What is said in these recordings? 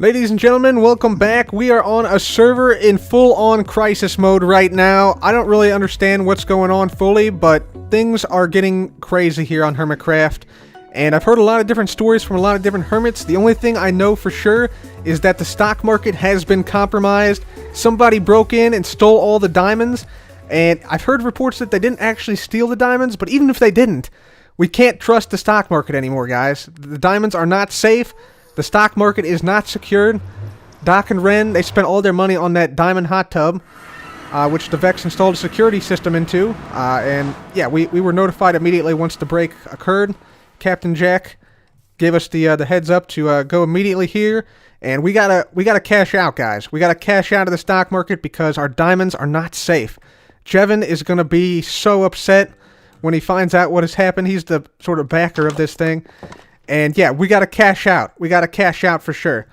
Ladies and gentlemen, welcome back. We are on a server in full-on crisis mode right now. I don't really understand what's going on fully, but things are getting crazy here on Hermitcraft. And I've heard a lot of different stories from a lot of different hermits. The only thing I know for sure is that the stock market has been compromised. Somebody broke in and stole all the diamonds. And I've heard reports that they didn't actually steal the diamonds, but even if they didn't, we can't trust the stock market anymore, guys. The diamonds are not safe. The stock market is not secured. Doc and Ren, they spent all their money on that diamond hot tub, which the Vex installed a security system into. And yeah, we were notified immediately once the break occurred. Captain Jack gave us the heads up to go immediately here, and we gotta cash out, guys. We gotta cash out of the stock market because our diamonds are not safe. Jevin is gonna be so upset when he finds out what has happened. He's the sort of backer of this thing. And yeah, we gotta cash out. We gotta cash out for sure.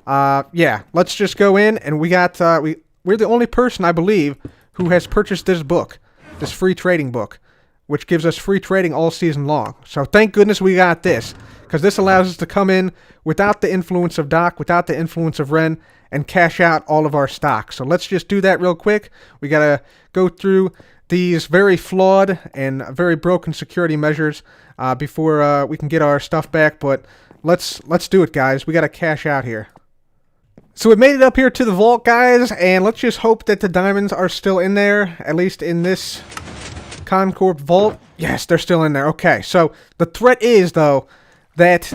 Yeah, let's just go in, and we're the only person, I believe, who has purchased this book, this free trading book, which gives us free trading all season long. So thank goodness we got this, because this allows us to come in without the influence of Doc, without the influence of Ren, and cash out all of our stock. So let's just do that real quick. We gotta go through these very flawed and very broken security measures before we can get our stuff back, but let's do it, guys. We gotta cash out here. So we made it up here to the vault, guys, and let's just hope that the diamonds are still in there, at least in this Corp vault. Yes, they're still in there. Okay, so the threat is, though, that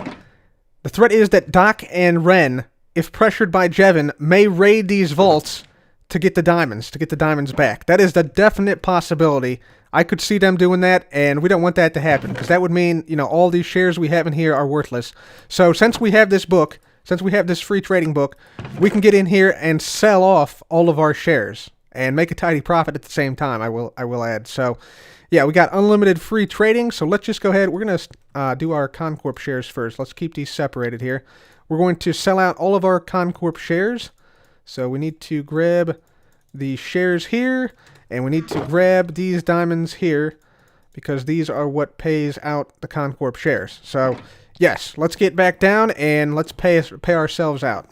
Doc and Ren, if pressured by Jevin, may raid these vaults to get the diamonds back. That is the definite possibility. I could see them doing that, and we don't want that to happen, because that would mean, you know, all these shares we have in here are worthless. So since we have this book, since we have this free trading book, we can get in here and sell off all of our shares and make a tidy profit at the same time, I will add. So yeah, we got unlimited free trading, so let's just go ahead. We're going to do our Corp shares first. Let's keep these separated here. We're going to sell out all of our Corp shares. So we need to grab the shares here, and we need to grab these diamonds here, because these are what pays out the Corp shares. So yes, let's get back down and let's pay ourselves out.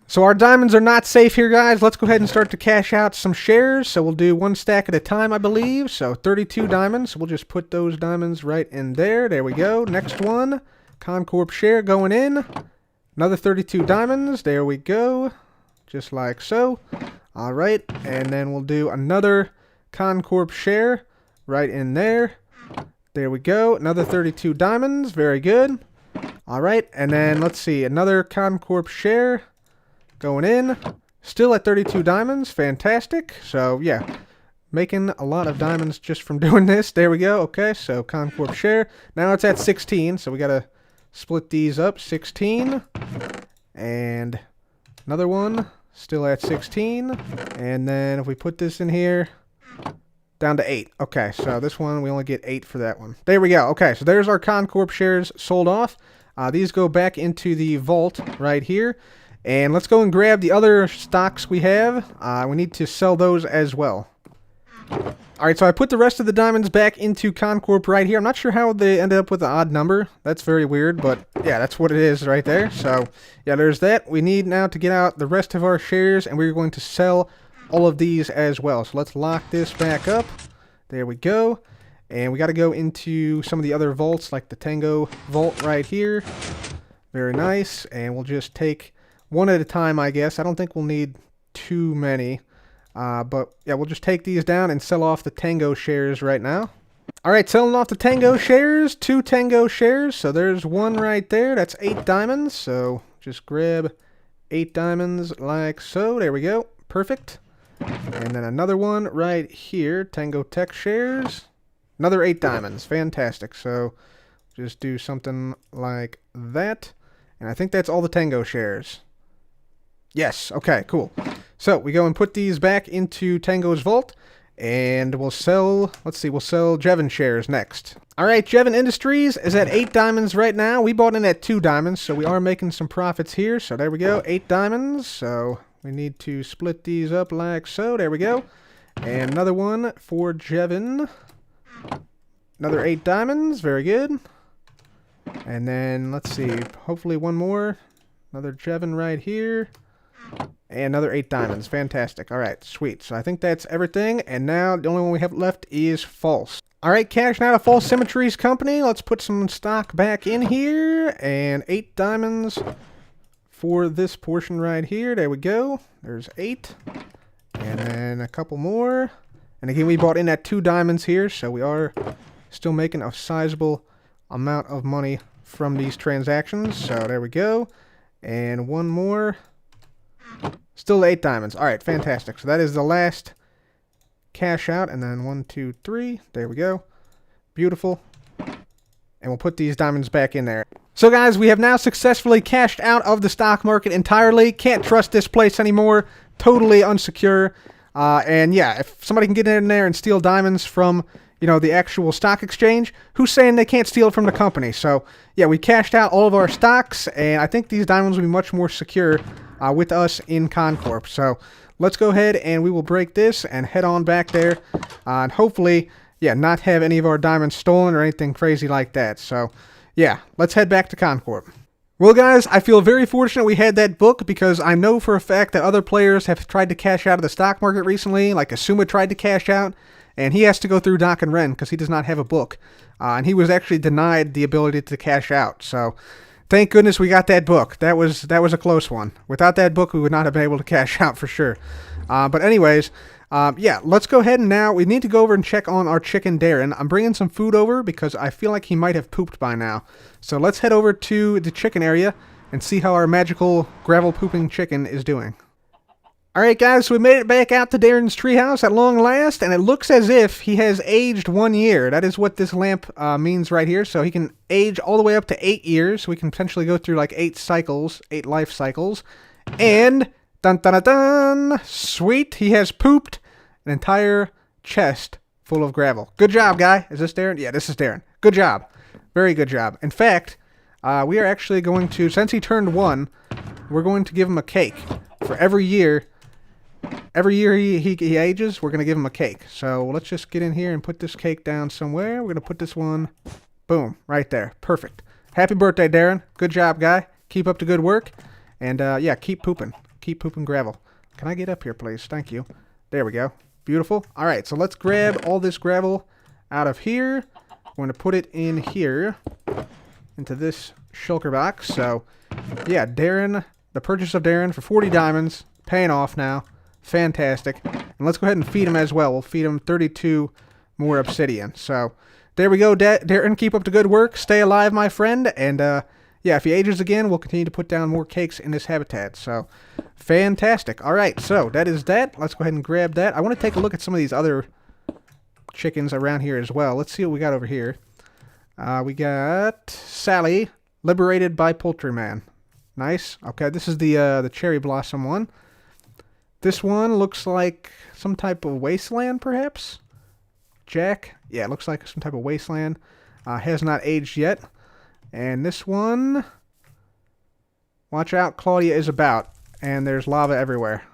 So our diamonds are not safe here, guys. Let's go ahead and start to cash out some shares. So we'll do one stack at a time, I believe. So 32 diamonds. We'll just put those diamonds right in there. There we go. Next one, Corp share going in. Another 32 diamonds. There we go. Just like so. All right, and then we'll do another Corp share right in there. There we go. Another 32 diamonds. Very good. All right, and then let's see. Another Corp share going in. Still at 32 diamonds. Fantastic. So, yeah, making a lot of diamonds just from doing this. There we go. Okay, so Corp share. Now it's at 16, so we got to split these up. 16. And another one. Still at 16, and then if we put this in here, down to 8. Okay, so this one, we only get 8 for that one. There we go. Okay, so there's our Corp shares sold off. These go back into the vault right here, and let's go and grab the other stocks we have. We need to sell those as well. Alright, so I put the rest of the diamonds back into Corp right here. I'm not sure how they ended up with an odd number. That's very weird, but yeah, that's what it is right there. So, yeah, there's that. We need now to get out the rest of our shares, and we're going to sell all of these as well. So let's lock this back up. There we go. And we got to go into some of the other vaults, like the Tango vault right here. Very nice. And we'll just take one at a time, I guess. I don't think we'll need too many. But yeah, we'll just take these down and sell off the Tango shares right now. Alright, selling off the Tango shares, 2 Tango shares. So there's one right there. That's 8 diamonds. So just grab 8 diamonds like so. There we go. Perfect. And then another one right here. Tango Tech shares. Another 8 diamonds. Fantastic. So just do something like that. And I think that's all the Tango shares. Yes. Okay, cool. So we go and put these back into Tango's vault, and we'll sell, let's see, we'll sell Jevin shares next. All right, Jevin Industries is at 8 diamonds right now. We bought in at 2 diamonds, so we are making some profits here. So there we go, 8 diamonds. So we need to split these up like so. There we go. And another one for Jevin. Another 8 diamonds. Very good. And then, let's see, hopefully one more. Another Jevon right here. And another 8 diamonds. Fantastic. Alright, sweet. So I think that's everything. And now the only one we have left is false. Alright, cashing out of False Symmetries Company. Let's put some stock back in here. And 8 diamonds for this portion right here. There we go. There's 8. And then a couple more. And again, we bought in at 2 diamonds here. So we are still making a sizable amount of money from these transactions. So there we go. And one more. Still 8 diamonds. Alright, fantastic. So that is the last cash out. And then 1, 2, 3. There we go. Beautiful. And we'll put these diamonds back in there. So guys, we have now successfully cashed out of the stock market entirely. Can't trust this place anymore. Totally unsecure. And yeah, if somebody can get in there and steal diamonds from, you know, the actual stock exchange, who's saying they can't steal it from the company? So yeah, we cashed out all of our stocks, and I think these diamonds will be much more secure with us in Corp. So let's go ahead and we will break this and head on back there, and hopefully, yeah, not have any of our diamonds stolen or anything crazy like that. So yeah, let's head back to Corp. Well guys, I feel very fortunate we had that book, because I know for a fact that other players have tried to cash out of the stock market recently, like Asuma tried to cash out, and he has to go through Doc and Ren because he does not have a book. And he was actually denied the ability to cash out. So thank goodness we got that book. That was a close one. Without that book, we would not have been able to cash out for sure. But anyways, yeah, let's go ahead and now we need to go over and check on our chicken Darren. I'm bringing some food over because I feel like he might have pooped by now. So let's head over to the chicken area and see how our magical gravel pooping chicken is doing. Alright guys, so we made it back out to Darren's treehouse at long last, and it looks as if he has aged 1 year. That is what this lamp means right here. So he can age all the way up to 8 years. So we can potentially go through like 8 cycles, 8 life cycles. And, dun dun dun dun, sweet, he has pooped an entire chest full of gravel. Good job, guy. Is this Darren? Yeah, this is Darren. Good job. Very good job. In fact, we are actually going to, since he turned 1, we're going to give him a cake for every year. Every year he ages, we're going to give him a cake. So let's just get in here and put this cake down somewhere. We're going to put this one, boom, right there. Perfect. Happy birthday, Darren. Good job, guy. Keep up the good work. And yeah, keep pooping. Keep pooping gravel. Can I get up here, please? Thank you. There we go. Beautiful. All right, so let's grab all this gravel out of here. We're going to put it in here into this shulker box. So yeah, Darren, the purchase of Darren for 40 diamonds, paying off now. Fantastic. And let's go ahead and feed him as well. We'll feed him 32 more obsidian. So there we go, Darren. Keep up the good work. Stay alive, my friend. And yeah, if he ages again, we'll continue to put down more cakes in this habitat. So fantastic. All right, so that is that. Let's go ahead and grab that. I want to take a look at some of these other chickens around here as well. Let's see what we got over here. We got Sally, liberated by Poultryman. Nice. Okay, this is the cherry blossom one. This one looks like some type of wasteland, perhaps? Jack? Yeah, it looks like some type of wasteland. Has not aged yet. And this one... Watch out, Claudia is about. And there's lava everywhere.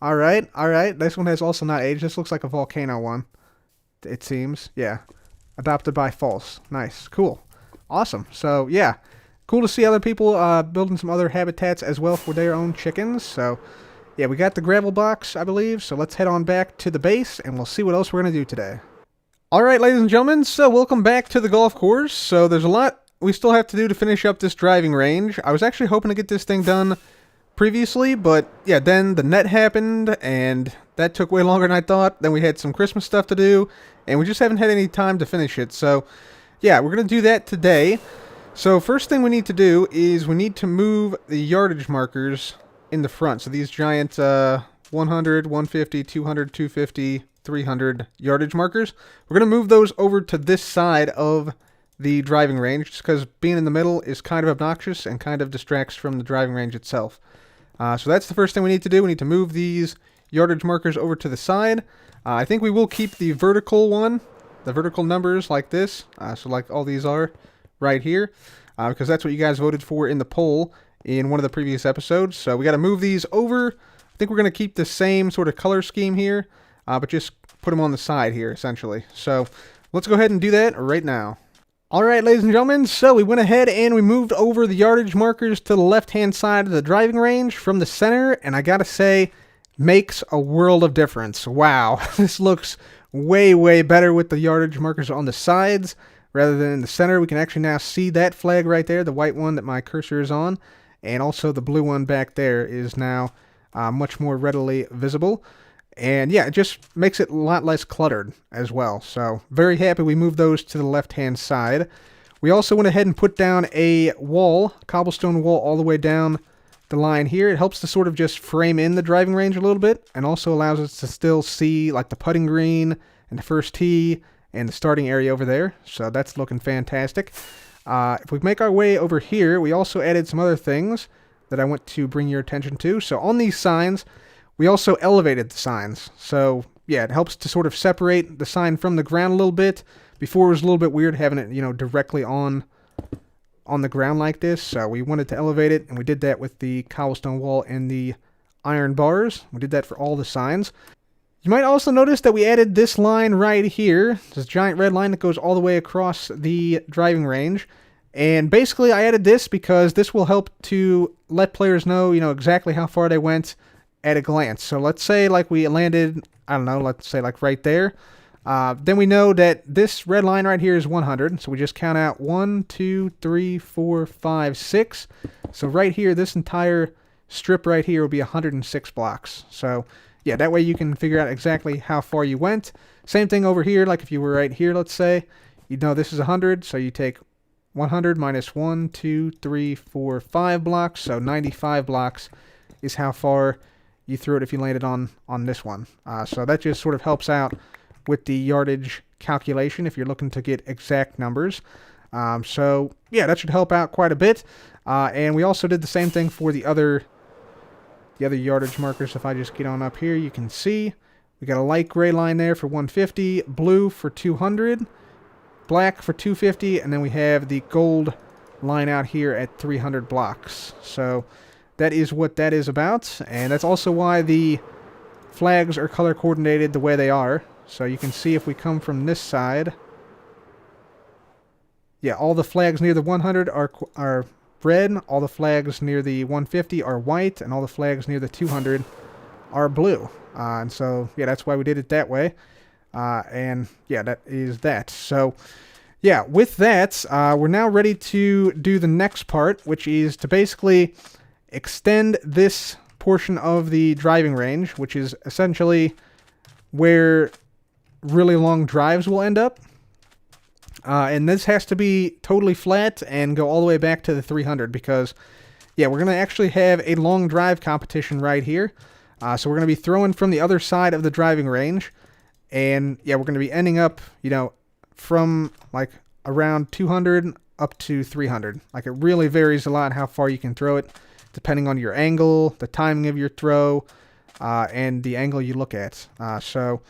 Alright, alright. This one has also not aged. This looks like a volcano one. It seems. Yeah. Adopted by False. Nice. Cool. Awesome. So, yeah. Cool to see other people building some other habitats as well for their own chickens. So... yeah, we got the gravel box, I believe, so let's head on back to the base, and we'll see what else we're going to do today. Alright, ladies and gentlemen, so welcome back to the golf course. So there's a lot we still have to do to finish up this driving range. I was actually hoping to get this thing done previously, but yeah, then the net happened, and that took way longer than I thought. Then we had some Christmas stuff to do, and we just haven't had any time to finish it. So yeah, we're going to do that today. So first thing we need to do is we need to move the yardage markers in the front. So these giant 100, 150, 200, 250, 300 yardage markers, we're going to move those over to this side of the driving range, just because being in the middle is kind of obnoxious and kind of distracts from the driving range itself. So that's the first thing we need to do. We need to move these yardage markers over to the side. I think we will keep the vertical one, the vertical numbers like this, so like all these are right here, because that's what you guys voted for in the poll in one of the previous episodes. So we got to move these over. I think we're going to keep the same sort of color scheme here, but just put them on the side here, essentially. So let's go ahead and do that right now. Alright, ladies and gentlemen, so we went ahead and we moved over the yardage markers to the left-hand side of the driving range from the center, and I gotta say, makes a world of difference. Wow, this looks way, way better with the yardage markers on the sides rather than in the center. We can actually now see that flag right there, the white one that my cursor is on, and also the blue one back there is now much more readily visible. And yeah, it just makes it a lot less cluttered as well. So very happy we moved those to the left-hand side. We also went ahead and put down a wall, cobblestone wall all the way down the line here. It helps to sort of just frame in the driving range a little bit and also allows us to still see like the putting green and the first tee and the starting area over there. So that's looking fantastic. If we make our way over here, we also added some other things that I want to bring your attention to. So on these signs, we also elevated the signs. So yeah, it helps to sort of separate the sign from the ground a little bit. Before it was a little bit weird having it, you know, directly on the ground like this. So we wanted to elevate it, and we did that with the cobblestone wall and the iron bars. We did that for all the signs. You might also notice that we added this line right here, this giant red line that goes all the way across the driving range. And basically I added this because this will help to let players know, you know, exactly how far they went at a glance. So let's say like we landed, I don't know, let's say like right there. Then we know that this red line right here is 100. So we just count out 1, 2, 3, 4, 5, 6. So right here, this entire strip right here will be 106 blocks. So yeah, that way you can figure out exactly how far you went. Same thing over here, like if you were right here, let's say, you know this is 100. So you take 100 minus 1, 2, 3, 4, 5 blocks. So 95 blocks is how far you threw it if you landed on this one. So that just sort of helps out with the yardage calculation if you're looking to get exact numbers. So yeah, that should help out quite a bit. And we also did the same thing for the other yardage markers. If I just get on up here, you can see we got a light gray line there for 150, blue for 200, black for 250, and then we have the gold line out here at 300 blocks. So that is what that is about, and that's also why the flags are color coordinated the way they are. So you can see if we come from this side, yeah, all the flags near the 100 are red, all the flags near the 150 are white, and all the flags near the 200 are blue. And so yeah, that's why we did it that way. And yeah, that is that. So yeah, with that, we're now ready to do the next part, which is to basically extend this portion of the driving range, which is essentially where really long drives will end up. And this has to be totally flat and go all the way back to the 300 because, yeah, we're going to actually have a long drive competition right here. So we're going to be throwing from the other side of the driving range. And, yeah, we're going to be ending up, you know, from, like, around 200 up to 300. Like, it really varies a lot how far you can throw it, depending on your angle, the timing of your throw, and the angle you look at. So,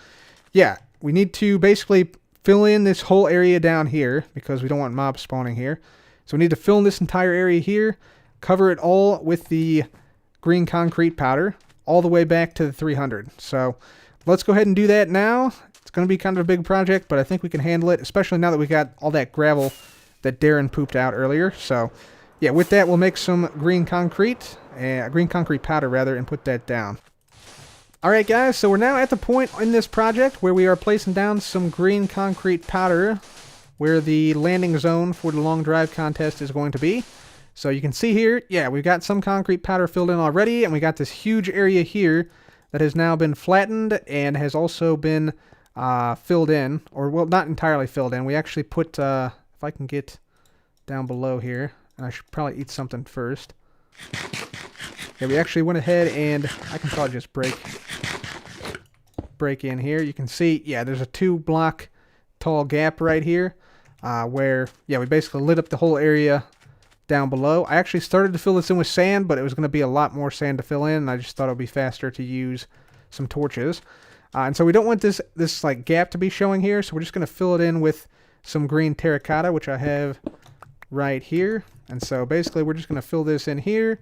yeah, we need to basically fill in this whole area down here because we don't want mobs spawning here. So we need to fill in this entire area here, cover it all with the green concrete powder, all the way back to the 300. So let's go ahead and do that now. It's going to be kind of a big project, but I think we can handle it, especially now that we got all that gravel that Darren pooped out earlier. So yeah, with that, we'll make some green concrete powder rather, and put that down. Alright guys, so we're now at the point in this project where we are placing down some green concrete powder where the landing zone for the long drive contest is going to be. So you can see here, yeah, we've got some concrete powder filled in already, and we got this huge area here that has now been flattened and has also been filled in, or well, not entirely filled in. We actually put, if I can get down below here, and I should probably eat something first. Yeah, we actually went ahead and I can probably just break in here. You can see, yeah, there's a 2-block tall gap right here where, yeah, we basically lit up the whole area down below. I actually started to fill this in with sand, but it was going to be a lot more sand to fill in, and I just thought it would be faster to use some torches. And so we don't want this like gap to be showing here, so we're just going to fill it in with some green terracotta, which I have right here. And so basically we're just going to fill this in here,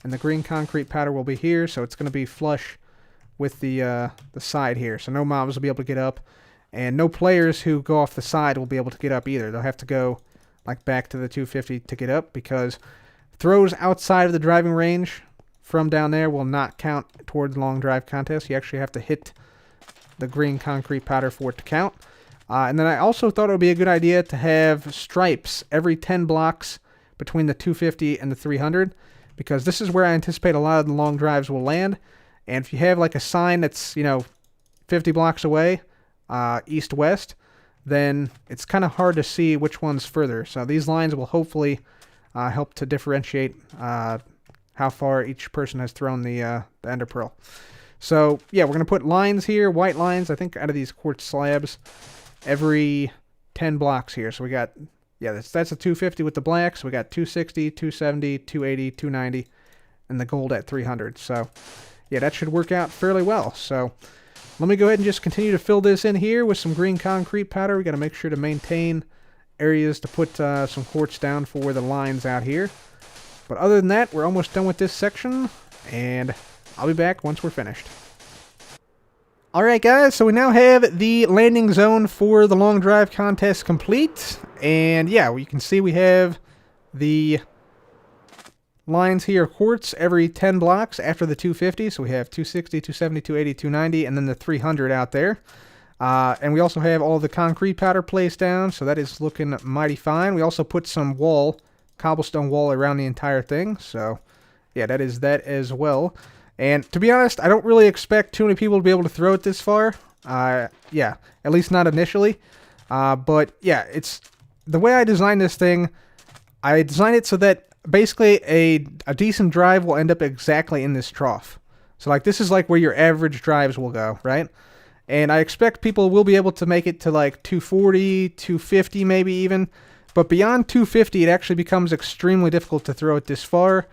and the green concrete powder will be here, so it's going to be flush with the side here. So no mobs will be able to get up, and no players who go off the side will be able to get up either. They'll have to go like back to the 250 to get up, because throws outside of the driving range from down there will not count towards the long drive contest. You actually have to hit the green concrete powder for it to count. And then I also thought it would be a good idea to have stripes every 10 blocks between the 250 and the 300, because this is where I anticipate a lot of the long drives will land. And if you have like a sign that's, 50 blocks away, east-west, then it's kind of hard to see which one's further. So these lines will hopefully help to differentiate how far each person has thrown the ender pearl. So yeah, we're going to put lines here, white lines, I think out of these quartz slabs, every 10 blocks here. So we got, yeah, that's a 250 with the black. So we got 260, 270, 280, 290, and the gold at 300. So yeah, that should work out fairly well. So let me go ahead and just continue to fill this in here with some green concrete powder. We got to make sure to maintain areas to put some quartz down for the lines out here. But other than that, we're almost done with this section, and I'll be back once we're finished. Alright guys, so we now have the landing zone for the long drive contest complete. And yeah, you can see we have the lines here, quartz every 10 blocks after the 250. So we have 260, 270, 280, 290, and then the 300 out there. And we also have all the concrete powder placed down, so that is looking mighty fine. We also put some cobblestone wall around the entire thing. So yeah, that is that as well. And to be honest, I don't really expect too many people to be able to throw it this far. Yeah, at least not initially. But yeah, it's the way I designed this thing. I designed it so that basically a decent drive will end up exactly in this trough. So like this is like where your average drives will go, right? And I expect people will be able to make it to like 240, 250 maybe even. But beyond 250, it actually becomes extremely difficult to throw it this far.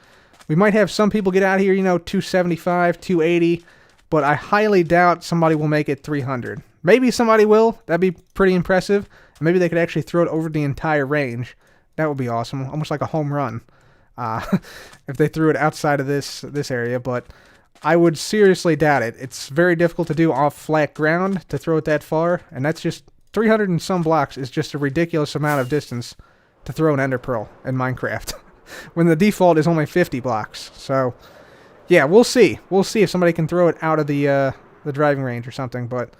We might have some people get out here, 275, 280, but I highly doubt somebody will make it 300. Maybe somebody will. That'd be pretty impressive. Maybe they could actually throw it over the entire range. That would be awesome. Almost like a home run if they threw it outside of this area, but I would seriously doubt it. It's very difficult to do off flat ground to throw it that far, and that's just 300 and some blocks is just a ridiculous amount of distance to throw an ender pearl in Minecraft. When the default is only 50 blocks. So, yeah, we'll see. We'll see if somebody can throw it out of the driving range or something. But,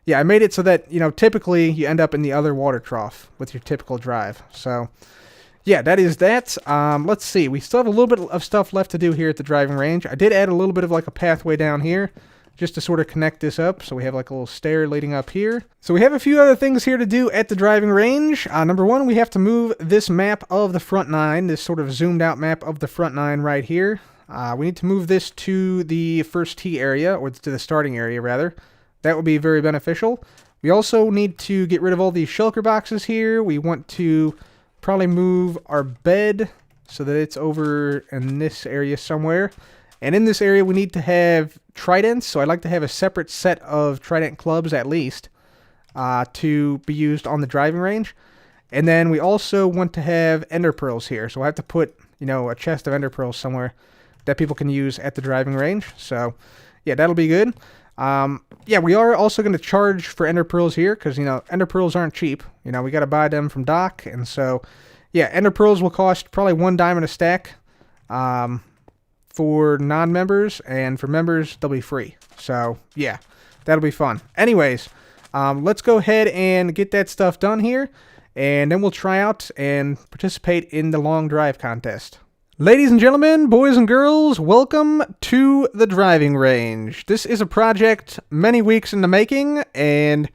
yeah, I made it so that, typically you end up in the other water trough with your typical drive. So, yeah, that is that. Let's see. We still have a little bit of stuff left to do here at the driving range. I did add a little bit of like a pathway down here just to sort of connect this up. So we have like a little stair leading up here. So we have a few other things here to do at the driving range. Number one, we have to move this map of the front nine, this sort of zoomed out map of the front nine right here. We need to move this to the first tee area, or to the starting area rather. That would be very beneficial. We also need to get rid of all these shulker boxes here. We want to probably move our bed so that it's over in this area somewhere. And in this area, we need to have tridents. So I'd like to have a separate set of trident clubs at least to be used on the driving range. And then we also want to have ender pearls here. So I have to put, a chest of ender pearls somewhere that people can use at the driving range. So yeah, that'll be good. Yeah, we are also going to charge for ender pearls here because, ender pearls aren't cheap. We got to buy them from Doc. And so, yeah, ender pearls will cost probably 1 diamond a stack. For non-members, and for members, they'll be free. So, yeah, that'll be fun. Anyways, let's go ahead and get that stuff done here, and then we'll try out and participate in the long drive contest. Ladies and gentlemen, boys and girls, welcome to the driving range. This is a project many weeks in the making, and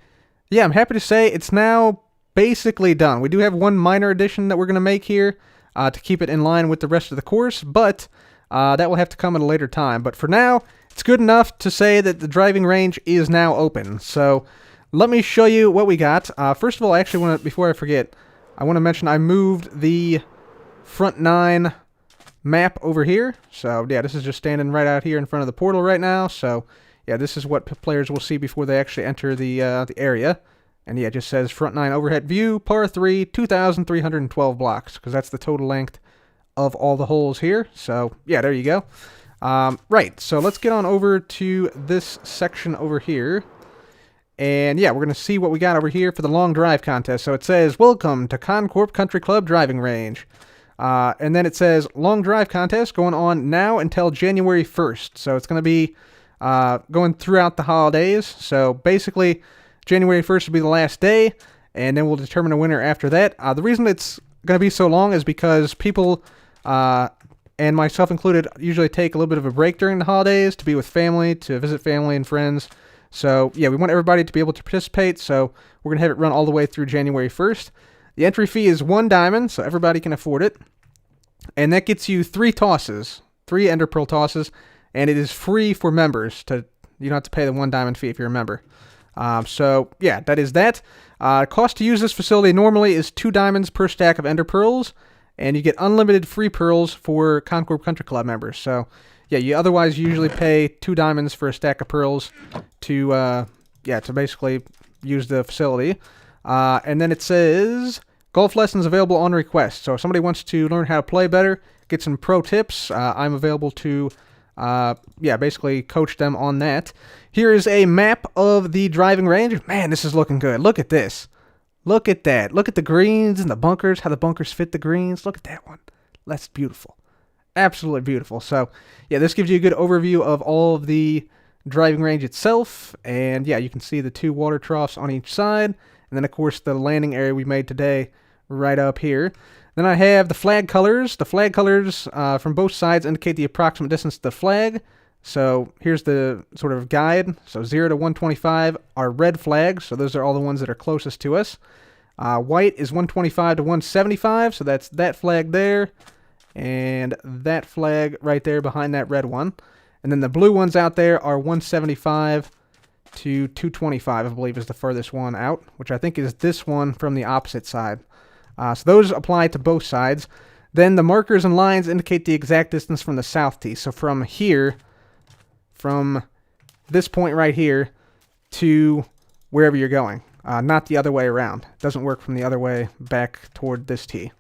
yeah, I'm happy to say it's now basically done. We do have one minor addition that we're going to make here to keep it in line with the rest of the course, but that will have to come at a later time. But for now, it's good enough to say that the driving range is now open. So let me show you what we got. First of all, I actually want to, before I forget, I want to mention I moved the front nine map over here. So yeah, this is just standing right out here in front of the portal right now. So yeah, this is what players will see before they actually enter the area. And yeah, it just says front nine overhead view, par 3, 2,312 blocks, because that's the total length of all the holes here. So yeah, there you go. Right, so let's get on over to this section over here. And yeah, we're going to see what we got over here for the long drive contest. So it says, welcome to Corp Country Club Driving Range. And then it says, long drive contest going on now until January 1st. So it's going to be going throughout the holidays. So basically, January 1st will be the last day, and then we'll determine a winner after that. The reason it's going to be so long is because people, and myself included, usually take a little bit of a break during the holidays to be with family, to visit family and friends. So yeah, we want everybody to be able to participate, so we're going to have it run all the way through January 1st. The entry fee is 1 diamond, so everybody can afford it. And that gets you 3 tosses, 3 Ender Pearl tosses, and it is free for members. You don't have to pay the 1 diamond fee if you're a member. So yeah, that is that. Cost to use this facility normally is 2 diamonds per stack of Ender Pearls, and you get unlimited free pearls for Corp Country Club members. So yeah, you otherwise usually pay 2 diamonds for a stack of pearls to basically use the facility. And then it says golf lessons available on request. So if somebody wants to learn how to play better, get some pro tips, I'm available to basically coach them on that. Here is a map of the driving range. Man, this is looking good. Look at this. Look at that. Look at the greens and the bunkers, how the bunkers fit the greens. Look at that one. That's beautiful. Absolutely beautiful. So yeah, this gives you a good overview of all of the driving range itself. And yeah, you can see the 2 water troughs on each side. And then of course the landing area we made today right up here. Then I have the flag colors. The flag colors from both sides indicate the approximate distance to the flag. So here's the sort of guide. So 0 to 125 are red flags. So those are all the ones that are closest to us. White is 125 to 175. So that's that flag there. And that flag right there behind that red one. And then the blue ones out there are 175 to 225, I believe, is the furthest one out, which I think is this one from the opposite side. So those apply to both sides. Then the markers and lines indicate the exact distance from the south tee. So from here, from this point right here to wherever you're going, not the other way around. It doesn't work from the other way back toward this tee.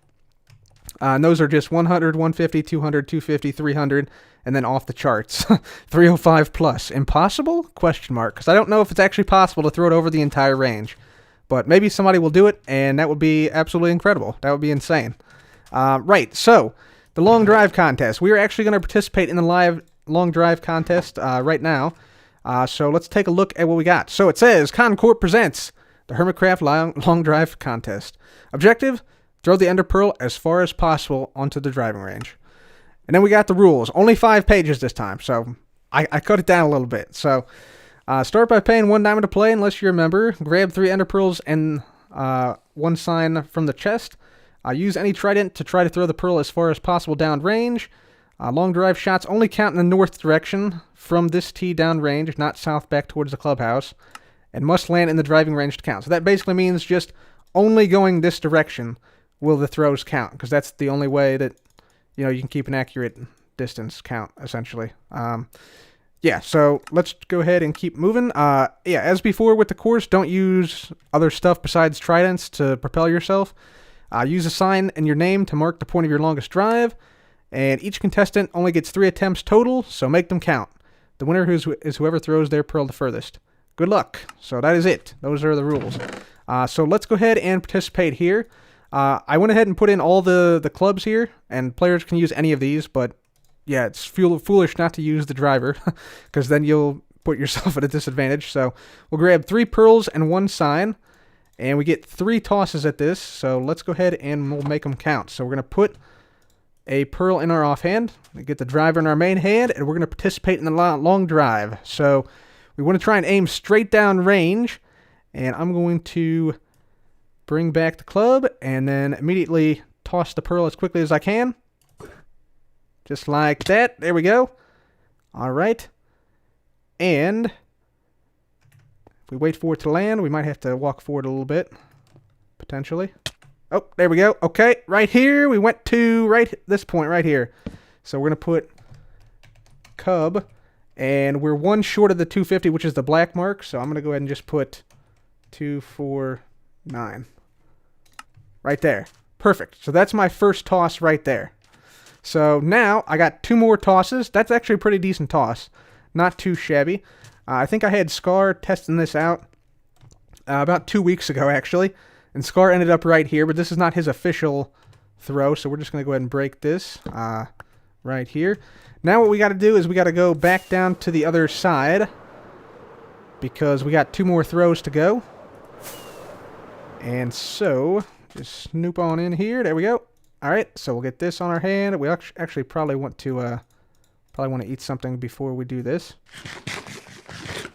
And those are just 100, 150, 200, 250, 300, and then off the charts. 305 plus. Impossible? Question mark. Because I don't know if it's actually possible to throw it over the entire range. But maybe somebody will do it, and that would be absolutely incredible. That would be insane. Right, so the long drive contest. We are actually going to participate in the live long drive contest right now. So let's take a look at what we got. So it says, Corp presents the Hermitcraft long drive contest. Objective: throw the Ender Pearl as far as possible onto the driving range. And then we got the rules. Only 5 pages this time, so I cut it down a little bit. So start by paying 1 diamond to play unless you're a member. Grab 3 Ender Pearls and 1 sign from the chest. Use any trident to try to throw the pearl as far as possible downrange. Long drive shots only count in the north direction from this tee downrange, not south back towards the clubhouse, and must land in the driving range to count. So that basically means just only going this direction will the throws count, because that's the only way that you can keep an accurate distance count, essentially. Yeah, so let's go ahead and keep moving. Yeah, as before with the course, don't use other stuff besides tridents to propel yourself. Use a sign and your name to mark the point of your longest drive, and each contestant only gets 3 attempts total, so make them count. The winner is whoever throws their pearl the furthest. Good luck. So that is it. Those are the rules. So let's go ahead and participate here. I went ahead and put in all the clubs here, and players can use any of these, but yeah, it's foolish not to use the driver, because then you'll put yourself at a disadvantage. So we'll grab 3 pearls and 1 sign, and we get 3 tosses at this, so let's go ahead and we'll make them count. So we're going to put a pearl in our offhand, we get the driver in our main hand, and we're going to participate in the long drive. So we want to try and aim straight down range, and I'm going to bring back the club, and then immediately toss the pearl as quickly as I can. Just like that. There we go. All right. And if we wait for it to land, we might have to walk forward a little bit, potentially. Oh, there we go. Okay, right here. We went to this point right here. So we're going to put Cub, and we're 1 short of the 250, which is the black mark. So I'm going to go ahead and just put 249. Right there. Perfect. So that's my first toss right there. So now I got 2 more tosses. That's actually a pretty decent toss. Not too shabby. I think I had Scar testing this out about 2 weeks ago, actually. And Scar ended up right here, but this is not his official throw, so we're just going to go ahead and break this right here. Now what we got to do is we got to go back down to the other side because we got 2 more throws to go. And so, just snoop on in here. There we go. All right, so we'll get this on our hand. We actually probably want to eat something before we do this,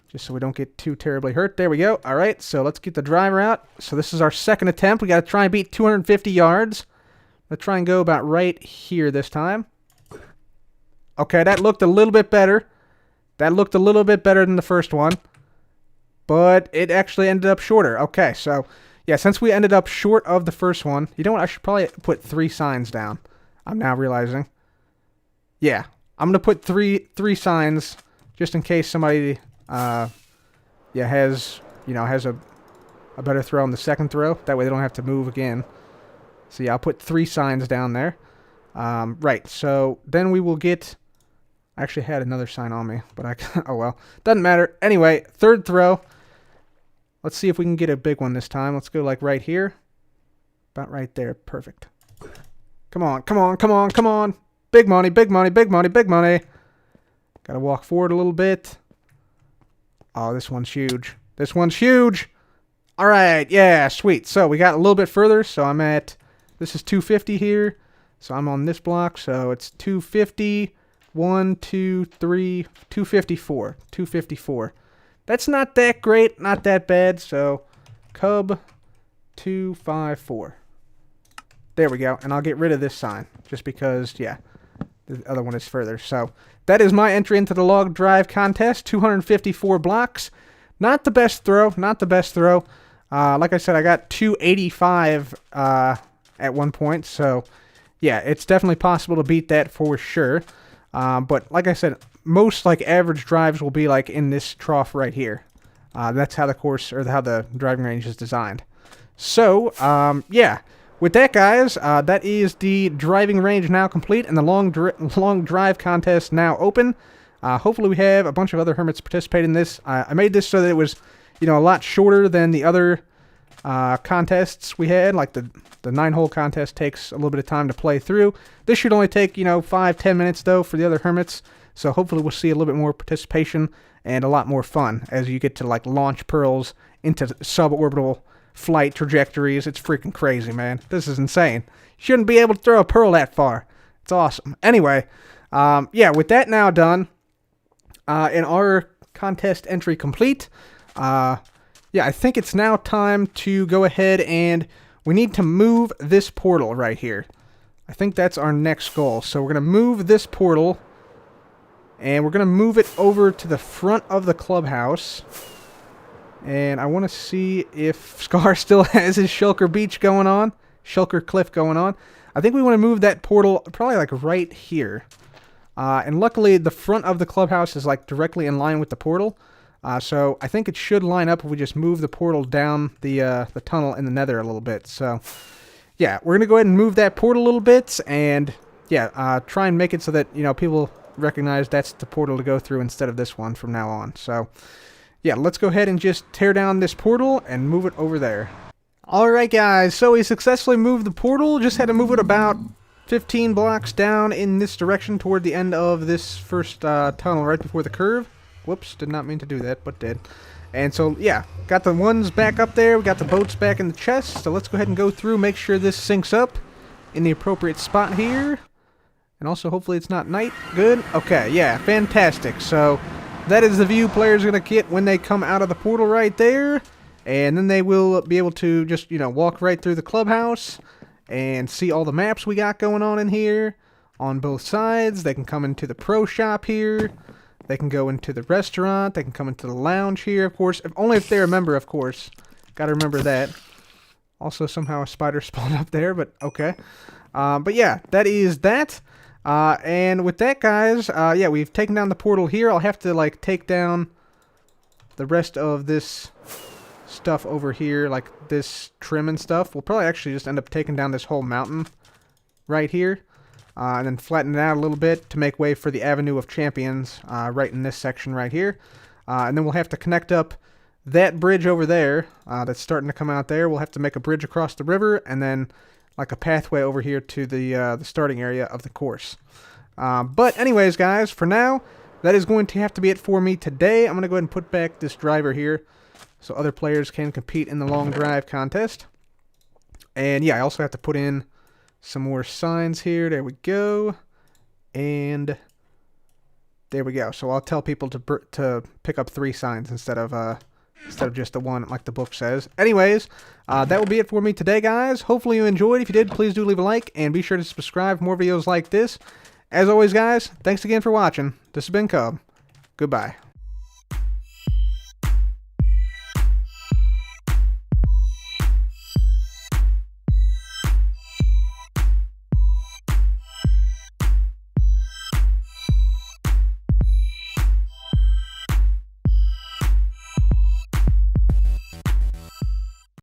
just so we don't get too terribly hurt. There we go. All right, so let's get the driver out. So this is our second attempt. We got to try and beat 250 yards. Let's try and go about right here this time. Okay, that looked a little bit better. That looked a little bit better than the first one, but it actually ended up shorter. Okay, so yeah, since we ended up short of the first one, you know what? I should probably put 3 signs down. I'm now realizing. Yeah, I'm gonna put three signs just in case somebody, has a better throw on the second throw. That way they don't have to move again. So yeah, I'll put 3 signs down there. Right. So then we will get. I actually had another sign on me, but oh well, doesn't matter. Anyway, third throw. Let's see if we can get a big one this time. Let's go like right here. About right there. Perfect. Come on, come on, come on, come on. Big money, big money, big money, big money. Gotta walk forward a little bit. Oh, this one's huge. This one's huge. All right, yeah, sweet. So we got a little bit further. So I'm at, this is 250 here. So I'm on this block. So it's 250, 1, 2, 3, 254, 254. That's not that great, not that bad. So, Cub 254. There we go. And I'll get rid of this sign just because, yeah, the other one is further. So, that is my entry into the log drive contest. 254 blocks. Not the best throw. Not the best throw. Like I said, I got 285 at one point. So, yeah, it's definitely possible to beat that for sure. But like I said, most like average drives will be like in this trough right here. That's how the course or how the driving range is designed. So, yeah, with that, guys, that is the driving range now complete and the long drive contest now open. Hopefully we have a bunch of other hermits participate in this. I made this so that it was, a lot shorter than the other contests we had. Like the 9-hole contest takes a little bit of time to play through. This should only take, 5-10 minutes though for the other hermits. So hopefully we'll see a little bit more participation and a lot more fun as you get to like launch pearls into suborbital flight trajectories. It's freaking crazy, man. This is insane. You shouldn't be able to throw a pearl that far. It's awesome. Anyway, yeah, with that now done, and our contest entry complete, yeah, I think it's now time to go ahead and we need to move this portal right here. I think that's our next goal. So we're going to move this portal and we're going to move it over to the front of the clubhouse. And I want to see if Scar still has his Shulker Beach going on. Shulker Cliff going on. I think we want to move that portal probably like right here. And luckily the front of the clubhouse is like directly in line with the portal. So I think it should line up if we just move the portal down the tunnel in the nether a little bit. So yeah, we're going to go ahead and move that portal a little bit. And yeah, try and make it so that, people recognize that's the portal to go through instead of this one from now on. So yeah, let's go ahead and just tear down this portal and move it over there. Alright guys, so we successfully moved the portal. Just had to move it about 15 blocks down in this direction toward the end of this first tunnel right before the curve. Whoops, did not mean to do that, but did. And so, yeah, got the ones back up there. We got the boats back in the chest. So let's go ahead and go through, make sure this syncs up in the appropriate spot here. And also, hopefully it's not night. Good. Okay, yeah, fantastic. So that is the view players are going to get when they come out of the portal right there. And then they will be able to just, walk right through the clubhouse and see all the maps we got going on in here on both sides. They can come into the pro shop here. They can go into the restaurant. They can come into the lounge here, of course. Only if they're a member, of course. Got to remember that. Also, somehow a spider spawned up there, but okay. But yeah, that is that. And with that, guys, yeah, we've taken down the portal here. I'll have to, like, take down the rest of this stuff over here, like this trim and stuff. We'll probably actually just end up taking down this whole mountain right here. And then flatten it out a little bit to make way for the Avenue of Champions right in this section right here. And then we'll have to connect up that bridge over there that's starting to come out there, we'll have to make a bridge across the river and then like a pathway over here to the starting area of the course. But anyways, guys, for now, that is going to have to be it for me today. I'm going to go ahead and put back this driver here so other players can compete in the long drive contest. And yeah, I also have to put in some more signs here. There we go. And there we go. So I'll tell people to pick up 3 signs instead of just the one like the book says. Anyways, that will be it for me today, guys. Hopefully you enjoyed. If you did, please do leave a like and be sure to subscribe for more videos like this. As always, guys, thanks again for watching. This has been Cub. Goodbye.